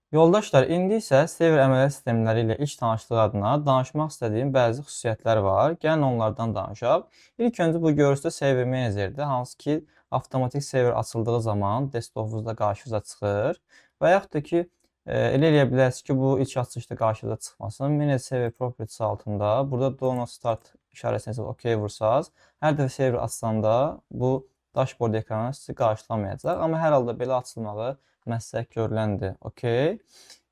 Yoldaşlar, indi isə server əməliyyat sistemləri ilə ilk tanışlığı adına danışmaq istədiyim bəzi xüsusiyyətlər var. Gəlin onlardan danışaq. İlk öncə bu görüşdə server menecerdir, hansı ki avtomatik server açıldığı zaman desktopunuzda qarşınıza çıxır. Və yaxud da ki, elə eləyə bilərsiniz ki, bu ilk açılışda qarşınıza çıxmasın. Manage server properties altında burada do not start işarəsini OK vursaz, hər dəfə server açsanda bu dashboard ekranı sizi qarşılamayacaq. Amma hər halda belə açılmağı məsləhət görüləndir. OK.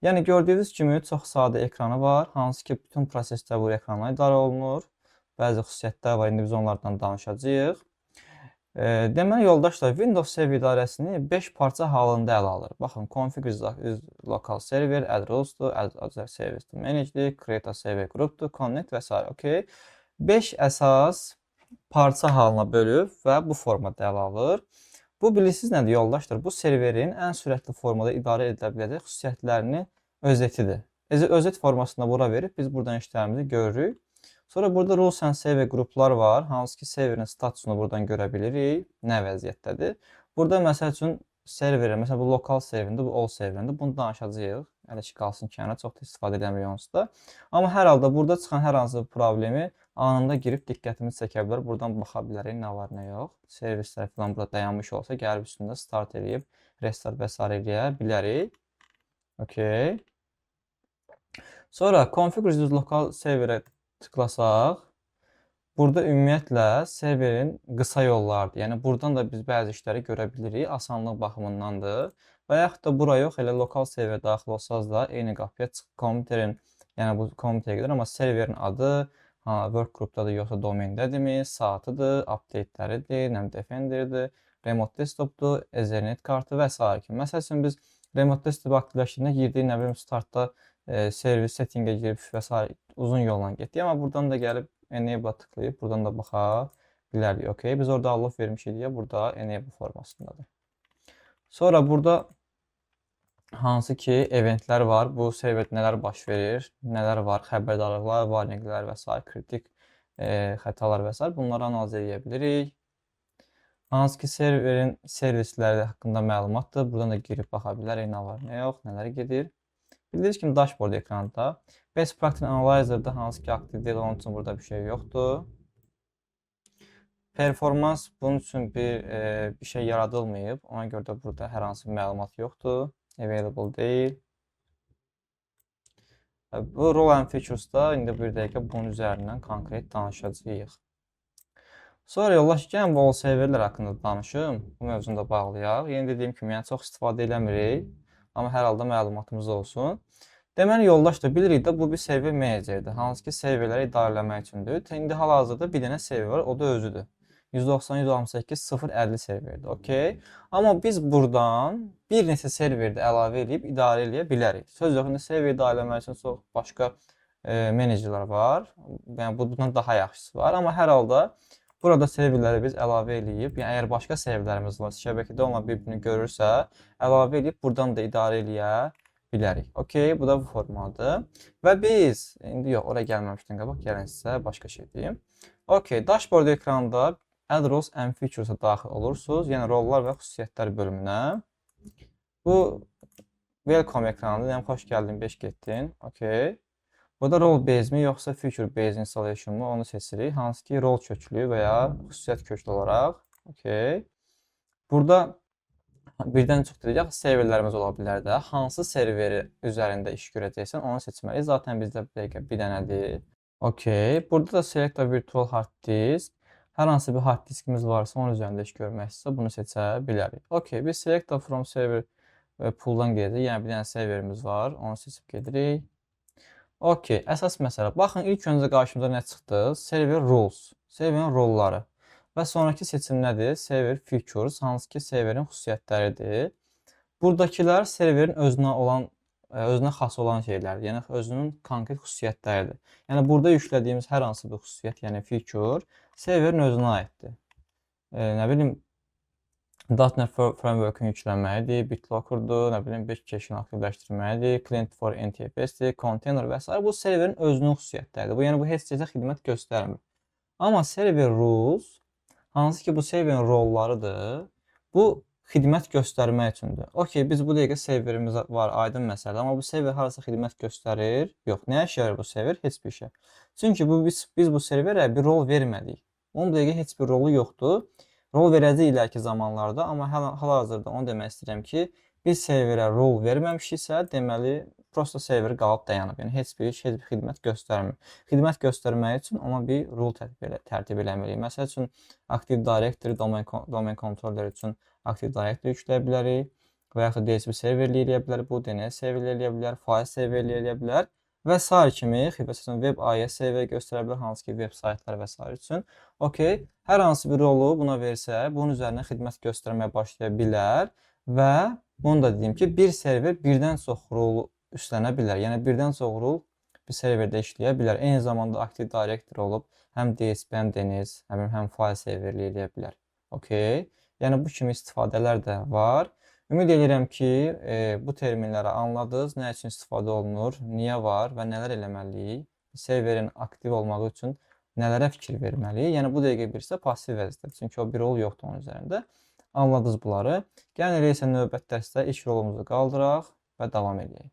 Yəni gördüyünüz kimi çox sadə ekranı var, hansı ki bütün proseslər bu ekranla idarə olunur. Bəzi xüsusiyyətlər var, indi biz onlardan danışacağıq. Deməli yoldaşlar, Windows server idarəsini 5 parça halında ələ alır. Baxın, config is local server, add roles-dur, add other service to manage-dir, create a server group-dur, connect və s. OK. 5 əsas parça halına bölüb və bu formada ələ alır. Bu bilirsiniz nədir yoldaşlar? Bu serverin ən sürətli formada idarə edilə biləcək xüsusiyyətlərini özetidir. Özet formasında bura verib biz buradan işlərimizi görürük. Sonra burada rules and server qruplar var, hansı ki serverin statusunu buradan görə bilirik, nə vəziyyətdədir. Burada məsəl üçün serverə, məsələn bu lokal serverində, bu all serverində bunu danışacağıq. Hələ ki qalsın kənara, çox da istifadə edəmirik onsuz da. Amma hər halda burada çıxan hər hansı bir problemi anında girib diqqətimizi çəkə bilər. Buradan baxa bilərik nə var, nə yox. Servislər falan burada dayanmış olsa gəlib üstündə start edib restart və s. eləyə bilərik. OK. Sonra configure use local serverə tıklasaq, burada ümumiyyətlə serverin qısa yollardır. Yəni buradan da biz bəzi işləri görə bilirik, asanlıq baxımındandır. Və yaxud da bura yox, elə lokal serverə daxil olsanız da eyni qapıya çıx komitərin, yəni bu komitəyə gedir, amma serverin adı workgroupdadır yoxsa domaindədirmi, saatıdır, update'ləridir, Defender'dir, remote desktop'dur, Ethernet kartı və s. kimi. Məsəl üçün biz remote desktop aktivləşdirəndə girdik, nə bilim startda servis settingə girib və s. uzun yolla getdik, amma buradan da gəlib enable tıklayıb buradan da baxa bilərik. OK, biz orada allow vermişik deyə burada enable formasındadır. Sonra burada hansı ki eventlər var, bu serverdə nələr baş verir, nələr var, xəbərdarlıqlar, warninglər və s. kritik xətalar və s. bunları analiz edə bilirik. Hansı ki serverin servisləri haqqında məlumatdır. Buradan da girib baxa bilərik, nə var, nə yox, nələr gedir. Bildiyiniz kimi dashboard ekranında Best Practice Analyzer-da hansı ki aktiv deyil, onun üçün burada bir şey yoxdur. Performans bunun üçün bir şey yaradılmayıb. Ona görə də burada hər hansı bir məlumat yoxdur. Available deyil. Bu Role and Features-da indi bir dəqiqə bunun üzərindən konkret danışacağıq. Sonra yoldaş, gəlin bu serverlər haqqında danışım. Bu mövzunu da bağlayaq. Yeni dediyim kimi, yəni çox istifadə eləmirik. Amma hər halda məlumatımız olsun. Deməli yoldaş da bilirik də bu bir server meneceridir. Hansı ki serverləri idarə etmək üçündür. İndi hal-hazırda bir dənə server var, o da özüdür. 190.168.0.50 serverdir. OK. Amma biz buradan bir neçə serverdə əlavə edib idarə edə bilərik. Söz yox, indi server idarə etmək üçün çox başqa menecerlər var. Yəni bundan daha yaxşısı var. Amma hər halda burada serverləri biz əlavə edib, yəni əgər başqa serverlərimiz var, şəbəkədə onlar bir-birini görürsə, əlavə edib buradan da idarə edə bilərik. OK, bu da bu formadır. Və biz, indi yox, oraya gəlməmişdən qabaq, gəlin sizə başqa şey deyim. OK, dashboard ekranında Add Roles and Features-a daxil olursunuz, yəni rollar və xüsusiyyətlər bölümünə. Bu Welcome ekranıdır, yəni xoş gəldin, 5 getdin. OK. Burada role base mi yoxsa feature base installation mu onu seçirik. Hansı ki rol köklü və ya xüsusiyyət köklü olaraq. OK. Burada birdən çox deyəcək, serverlərimiz ola bilər də. Hansı serveri üzərində iş görəcəksən onu seçməliyik. Zaten bizdə bir dənədir. OK. Burada da select a virtual hard disk. Hər hansı bir hard diskimiz varsa onun üzərində iş görmək istəsə bunu seçə bilərik. OK. Biz select a from server pool'dan gedəcək. Yəni bir dənə serverimiz var. Onu seçib gedirik. OK. Əsas məsələ. Baxın, ilk öncə qarşımıza nə çıxdı? Server rules. Serverin rolları. Və sonraki seçim nədir? Server features, hansı ki serverin xüsusiyyətləridir. Buradakılar serverin özünə xas olan şeylərdir. Yəni özünün konkret xüsusiyyətləridir. Yəni burada yüklədiyimiz hər hansı bir xüsusiyyət, yəni feature serverin özünə aiddir. Nə bilim .NET Framework-ün yüklənməlidir, BitLocker-dur, nə bilim bir cache-ni aktivləşdirməlidir, Client for NTFS-dir, Container və s. Bu serverin özünün xüsusiyyətləridir. Yəni bu heç necə xidmət göstərmir. Amma server rules, hansı ki bu serverin rollarıdır, bu xidmət göstərmək üçündür. Okey, biz bu dəqiqə serverimiz var, aydın məsələ. Amma bu server harasa xidmət göstərir? Yox. Nə işə yarayır bu server? Heç bir şey. Çünki biz bu serverə bir rol vermədik. Onun bu dəqiqə heç bir rolu yoxdur. Rol verəcəyik iləriki zamanlarda, amma hal-hazırda onu demək istəyirəm ki, biz serverə rol verməmişiksə, deməli prosta server qalıb dayanıb. Yəni heç bir xidmət göstərmir. Xidmət göstərmək üçün ona bir rol tərtib eləməliyik. Məsəl üçün Active Directory domain controller üçün Active Directory yükləyə bilərik və yaxud DHCP serverli eləyə bilər, bu DNS serverli eləyə bilər, file serverli eləyə bilər və s. kimi xidmət web AES serveri göstərə bilər, hansı ki web saytlar və s. üçün. Okey, hər hansı bir rolu buna versə, bunun üzərinə xidmət göstərməyə başlaya bilər və bunu da deyim ki, bir server birdən çox rolu üstlənə bilər. Yəni birdən çox rol bir serverdə işləyə bilər. Eyni zamanda Active Directory olub həm DHCP, həm DNS, həm file serverli eləyə bilər. Okey. Yəni bu kimi istifadələr də var. Ümid edirəm ki, bu terminləri anladınız, nə üçün istifadə olunur, niyə var və nələr eləməliyik, serverin aktiv olmağı üçün nələrə fikir verməliyik. Yəni bu dəqiqə birsə pasiv vəziyyətdə, çünki o bir rol yoxdur onun üzərində. Anladınız bunları. Gəlin elə isə növbəti dərsdə ilk rolumuzu qaldıraq və davam edək.